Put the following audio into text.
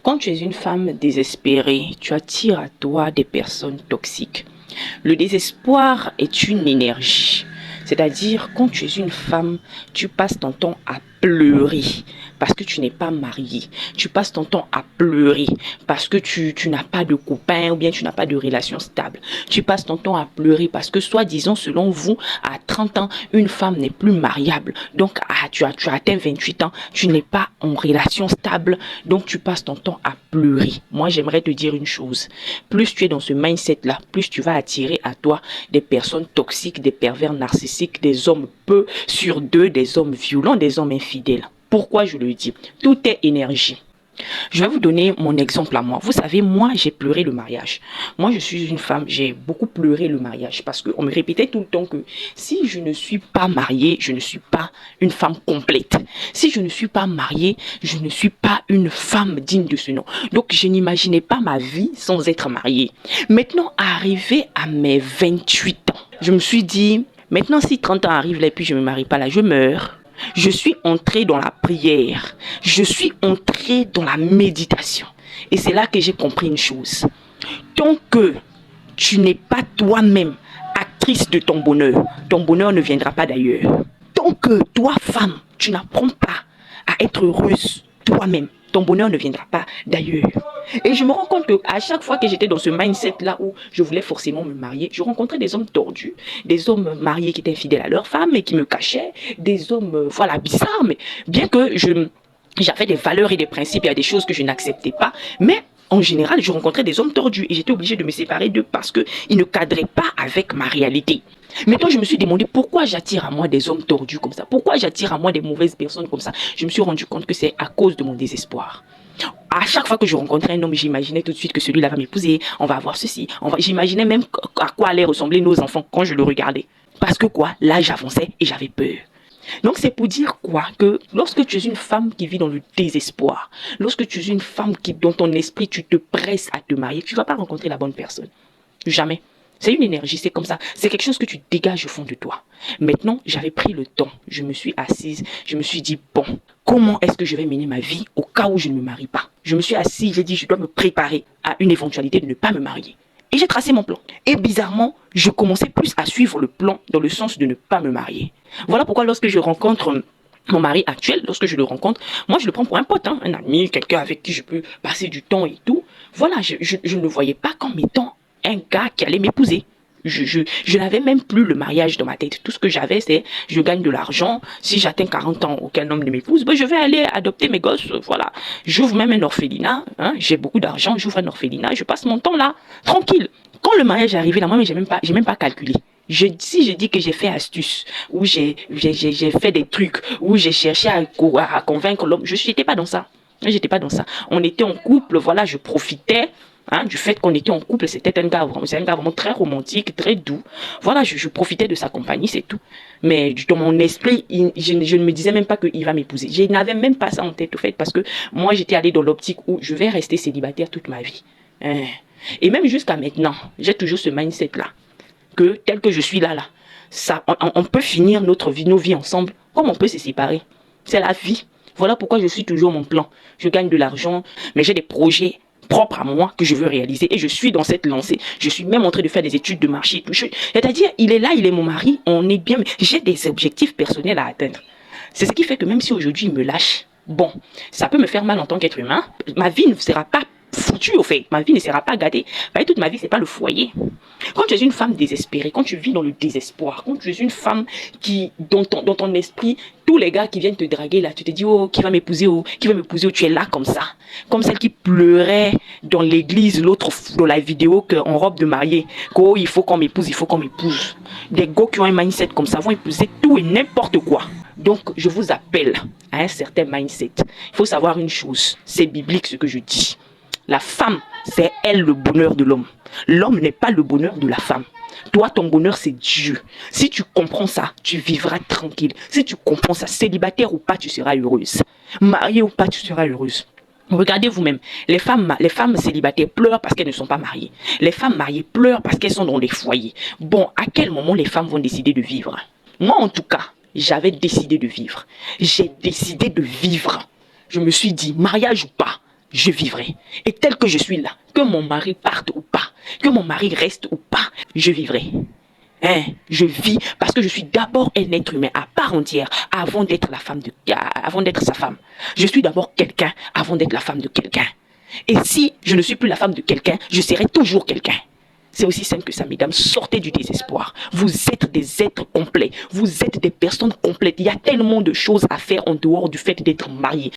Quand tu es une femme désespérée, tu attires à toi des personnes toxiques. Le désespoir est une énergie. C'est-à-dire, quand tu es une femme, tu passes ton temps à pleurer parce que tu n'es pas mariée. Tu passes ton temps à pleurer parce que tu n'as pas de copain ou bien tu n'as pas de relation stable. Tu passes ton temps à pleurer parce que, soi-disant, selon vous, à 30 ans, une femme n'est plus mariable. Donc, tu as atteint 28 ans, tu n'es pas en relation stable. Donc, tu passes ton temps à pleurer. Moi, j'aimerais te dire une chose. Plus tu es dans ce mindset-là, plus tu vas attirer à toi des personnes toxiques, des pervers narcissiques, des hommes peu sur deux, des hommes violents, des hommes infidèles. Pourquoi je le dis? Tout est énergie. Je vais vous donner mon exemple à moi. Vous savez, moi, j'ai pleuré le mariage. Moi, je suis une femme, j'ai beaucoup pleuré le mariage parce qu'on me répétait tout le temps que si je ne suis pas mariée, je ne suis pas une femme complète. Si je ne suis pas mariée, je ne suis pas une femme digne de ce nom. Donc, je n'imaginais pas ma vie sans être mariée. Maintenant, arrivé à mes 28 ans, je me suis dit, maintenant, si 30 ans arrivent là et puis je ne me marie pas là, je meurs. Je suis entrée dans la prière. Je suis entrée dans la méditation. Et c'est là que j'ai compris une chose. Tant que tu n'es pas toi-même actrice de ton bonheur ne viendra pas d'ailleurs. Tant que toi, femme, tu n'apprends pas à être heureuse toi-même, ton bonheur ne viendra pas d'ailleurs. Et je me rends compte qu'à chaque fois que j'étais dans ce mindset-là où je voulais forcément me marier, je rencontrais des hommes tordus, des hommes mariés qui étaient fidèles à leur femme et qui me cachaient, des hommes, bizarres, mais bien que j'avais des valeurs et des principes, il y a des choses que je n'acceptais pas, mais en général, je rencontrais des hommes tordus et j'étais obligée de me séparer d'eux parce qu'ils ne cadraient pas avec ma réalité. Maintenant, je me suis demandé pourquoi j'attire à moi des hommes tordus comme ça. Pourquoi j'attire à moi des mauvaises personnes comme ça. Je me suis rendu compte que c'est à cause de mon désespoir. À chaque fois que je rencontrais un homme, j'imaginais tout de suite que celui-là va m'épouser, on va avoir ceci. J'imaginais même à quoi allaient ressembler nos enfants quand je le regardais. Parce que l'âge avançait et j'avais peur. Donc c'est pour dire que lorsque tu es une femme qui vit dans le désespoir, lorsque tu es une femme dans ton esprit tu te presses à te marier, tu ne vas pas rencontrer la bonne personne. Jamais. C'est une énergie, c'est comme ça. C'est quelque chose que tu dégages au fond de toi. Maintenant, j'avais pris le temps. Je me suis assise. Je me suis dit, bon, comment est-ce que je vais mener ma vie au cas où je ne me marie pas? Je me suis assise, j'ai dit, je dois me préparer à une éventualité de ne pas me marier. Et j'ai tracé mon plan. Et bizarrement, je commençais plus à suivre le plan dans le sens de ne pas me marier. Voilà pourquoi lorsque je rencontre mon mari actuel, lorsque je le rencontre, moi je le prends pour un pote, un ami, quelqu'un avec qui je peux passer du temps et tout. Voilà, je ne le voyais pas comme étant un gars qui allait m'épouser. Je n'avais même plus le mariage dans ma tête. Tout ce que j'avais, c'est je gagne de l'argent. Si j'atteins 40 ans, aucun homme ne m'épouse, je vais aller adopter mes gosses. Voilà. J'ouvre même un orphelinat. J'ai beaucoup d'argent, j'ouvre un orphelinat. Je passe mon temps là, tranquille. Quand le mariage est arrivé, là, moi, j'ai même pas calculé. Si je dis que j'ai fait astuce, ou j'ai fait des trucs, ou j'ai cherché à convaincre l'homme, je n'étais pas dans ça. J'étais pas dans ça. On était en couple, voilà, je profitais. Du fait qu'on était en couple, c'est un gars vraiment très romantique, très doux. Voilà, je profitais de sa compagnie, c'est tout. Mais dans mon esprit, je ne me disais même pas qu'il va m'épouser. Je n'avais même pas ça en tête, au fait, parce que moi, j'étais allée dans l'optique où je vais rester célibataire toute ma vie. Et même jusqu'à maintenant, j'ai toujours ce mindset-là, que tel que je suis là, on peut finir nos vies ensemble, comme on peut se séparer. C'est la vie. Voilà pourquoi je suis toujours mon plan. Je gagne de l'argent, mais j'ai des projets propre à moi que je veux réaliser et je suis dans cette lancée. Je suis même en train de faire des études de marché. C'est-à-dire, il est là, il est mon mari, on est bien, mais j'ai des objectifs personnels à atteindre. C'est ce qui fait que même si aujourd'hui il me lâche, bon, ça peut me faire mal en tant qu'être humain, ma vie ne sera pas foutue au fait, ma vie ne sera pas gâtée. Toute ma vie, c'est pas le foyer. Quand tu es une femme désespérée, quand tu vis dans le désespoir, quand tu es une femme dans ton esprit, tous les gars qui viennent te draguer là, tu te dis, oh, qui va m'épouser, tu es là comme ça. Comme celle qui pleurait dans l'église, l'autre dans la vidéo en robe de mariée, il faut qu'on m'épouse, il faut qu'on m'épouse. Des gars qui ont un mindset comme ça vont épouser tout et n'importe quoi. Donc, je vous appelle à un certain mindset. Il faut savoir une chose, c'est biblique ce que je dis. La femme, c'est elle le bonheur de l'homme. L'homme n'est pas le bonheur de la femme. Toi, ton bonheur, c'est Dieu. Si tu comprends ça, tu vivras tranquille. Si tu comprends ça, célibataire ou pas, tu seras heureuse. Mariée ou pas, tu seras heureuse. Regardez vous-même, les femmes célibataires pleurent parce qu'elles ne sont pas mariées. Les femmes mariées pleurent parce qu'elles sont dans les foyers. Bon, à quel moment les femmes vont décider de vivre? Moi, en tout cas, j'avais décidé de vivre. J'ai décidé de vivre. Je me suis dit, mariage ou pas, je vivrai. Et tel que je suis là, que mon mari parte ou pas, que mon mari reste ou pas, je vivrai. Je vis parce que je suis d'abord un être humain à part entière avant d'être avant d'être sa femme. Je suis d'abord quelqu'un avant d'être la femme de quelqu'un. Et si je ne suis plus la femme de quelqu'un, je serai toujours quelqu'un. C'est aussi simple que ça, mesdames. Sortez du désespoir. Vous êtes des êtres complets. Vous êtes des personnes complètes. Il y a tellement de choses à faire en dehors du fait d'être marié.